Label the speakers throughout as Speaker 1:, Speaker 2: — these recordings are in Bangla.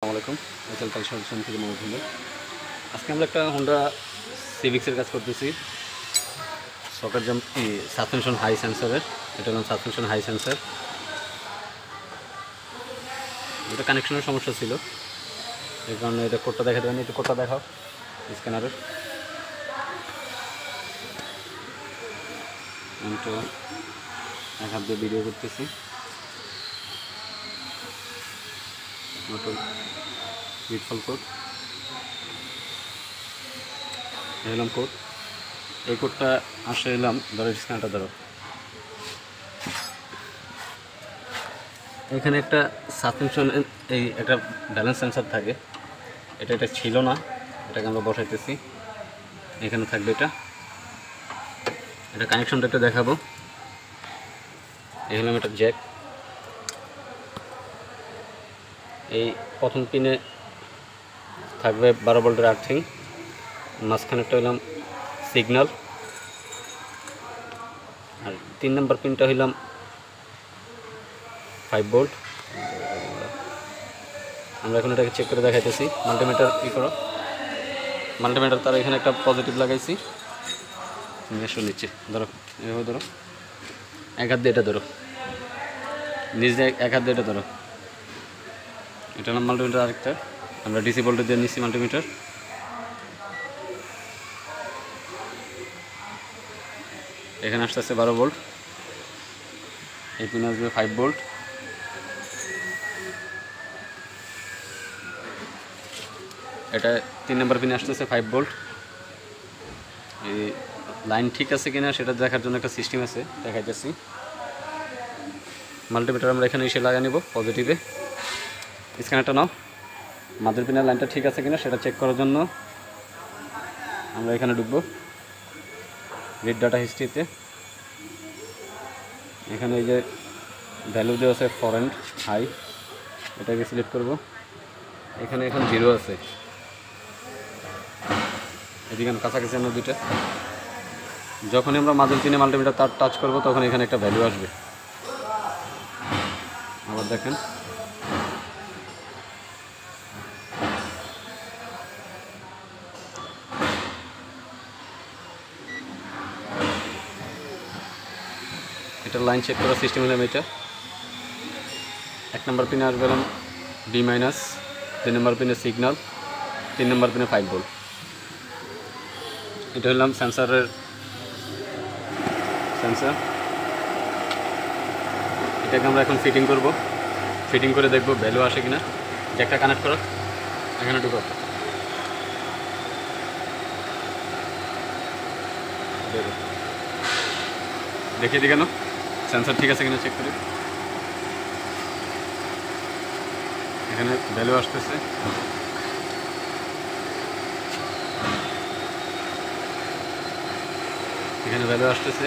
Speaker 1: আসসালামু আলাইকুম। মেটাল কাল সলিউশন থেকে মহবুব। আজকে আমরা একটা হোন্ডা সিভিক্সের কাজ করতেছি। সকেট জাম্প সাসপেনশন হাই সেন্সরের, এটা হলো সাসপেনশন হাই সেন্সর। এটা কানেকশনের সমস্যা ছিল, এই কারণে এটা কোডটা দেখা দেবেন। একটু কোডটা দেখাও স্ক্যানারের। তো এক হাত দিয়ে ভিডিও করতেছি। মোটর বিটফল কোড, এলাম কোড। এই কোডটা আসে এলাম, ধরো স্ক্যানারটা ধরো। এখানে একটা সাসপেনশন এই একটা ব্যালেন্স সেন্সার থাকে, এটা ছিল না, এটাকে আমরা বসাইতেছি। এখানে থাকবে এটা কানেকশনটা একটু দেখাবো। এই হলাম একটা জ্যাক। এই প্রথম পিনে থাকবে 12 ভোল্টের আর্থিং, মাঝখানেরটা হইলাম সিগন্যাল, আর 3 নম্বর পিনটা হইলাম 5 ভোল্ট। আমরা এখন এটাকে চেক করে দেখাইতেছি। মাল্টিমিটার কী করো, মাল্টিমিটার তার এখানে একটা পজিটিভ লাগাইছি। মেশো নিচে ধরো, এভাবে ধরো, এক হাত দিয়ে এটা ধরো, নিচ দিয়ে এক হাত দিয়ে এটা ধরো। এটা হলাম মাল্টিমিটার। আরেকটা আমরা ডিসি ভোল্টেজ দিয়ে নিচ্ছি মাল্টিমিটার। এখানে আসতে 12 ভোল্ট, এই পিনে আসবে 5 ভোল্ট। এটা 3 নম্বর পিনে আসতেছে 5 ভোল্ট। এই লাইন ঠিক আছে কিনা সেটা দেখার জন্য একটা সিস্টেম আছে, দেখাইতেছি। মাল্টিমিটার আমরা এখানে এসে লাগা নেব পজিটিভে। স্ক্যানারটা নাও, মাদার পিনের লাইনটা ঠিক আছে কিনা সেটা চেক করার জন্য আমরা এখানে ঢুকবো রিড ডাটা হিস্ট্রিতে। এখানে এই যে ভ্যালু দেওয়া আছে ফর অ্যান্ড হাই, এটাকে সিলেক্ট করব। এখানে এখন 0 আছে, এদিকে কাছাকাছি আমরা দুইটা। যখনই আমরা মাঝের পিনে মাল্টিমিটার তার টাচ করব তখন এখানে একটা ভ্যালু আসবে। আবার দেখেন, এটা লাইন চেক করার সিস্টেম হলাম। এটা 1 নম্বর পিনে আসবে বি মাইনাস, 2 নম্বর পিনে সিগন্যাল, 3 নম্বর পিনে 5 ভোল্ট। এটা হলাম সেন্সারের সেন্সার। এটাকে আমরা এখন ফিটিং করব। ফিটিং করে দেখব ভ্যালু আসে কিনা। জ্যাকটা কানেক্ট করো, এখানে ঢুকো। দেখিয়ে দিই কেন সেন্সার ঠিক আছে কিনা চেক করি। এখানে ভ্যালু আসতেছে, এখানে ভ্যালু আসতেছে।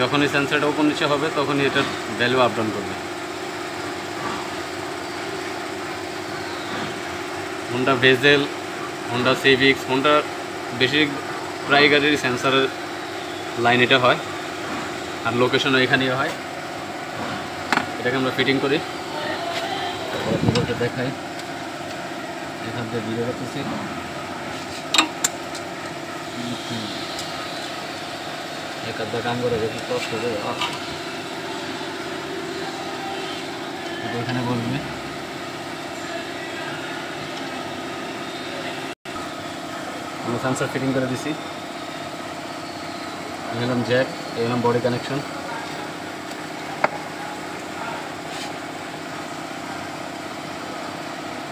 Speaker 1: যখনই সেন্সারটা উপর নিচে হবে তখনই এটার ভ্যালু আপ ডাউন করবে। Honda bezel, Honda civics, Honda বেশি প্রায় গাড়ির সেন্সারের লাইন এটা হয়, আর লোকেশনও এখানেই হয়। এটাকে আমরা ফিটিং করি, দেখাই। এখান থেকে ভিডিও করতেছি। এক আধা কাম করে দেখি কষ্ট হবে, এখানে বলবে। আমরা সেন্সার ফিটিং করে দিছি। এই হলাম জ্যাক, এই হলাম বডি কানেকশন।